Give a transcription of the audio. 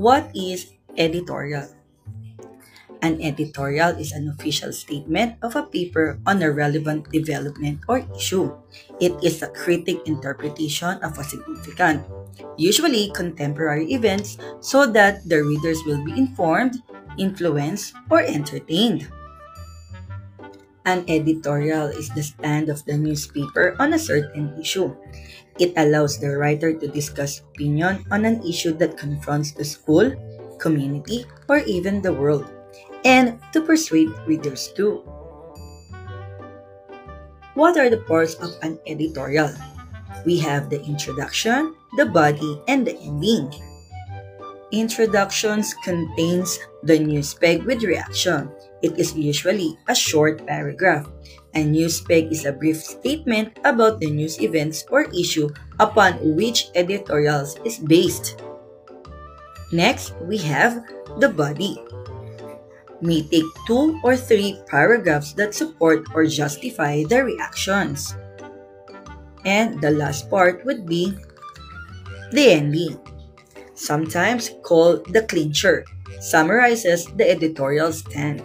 what is editorial? An editorial is an official statement of a paper on a relevant development or issue. It is a critic interpretation of a significant, usually contemporary events so that the readers will be informed, influenced, or entertained. An editorial is the stand of the newspaper on a certain issue. It allows the writer to discuss opinion on an issue that confronts the school, community, or even the world, and to persuade readers too. What are the parts of an editorial? We have the introduction, the body, and the ending. Introductions contains the news peg with reaction. It is usually a short paragraph. A news peg is a brief statement about the news events or issue upon which editorials is based. Next, we have the body. May take 2 or 3 paragraphs that support or justify the reactions. And the last part would be the ending, sometimes called the clincher, summarizes the editorial stand.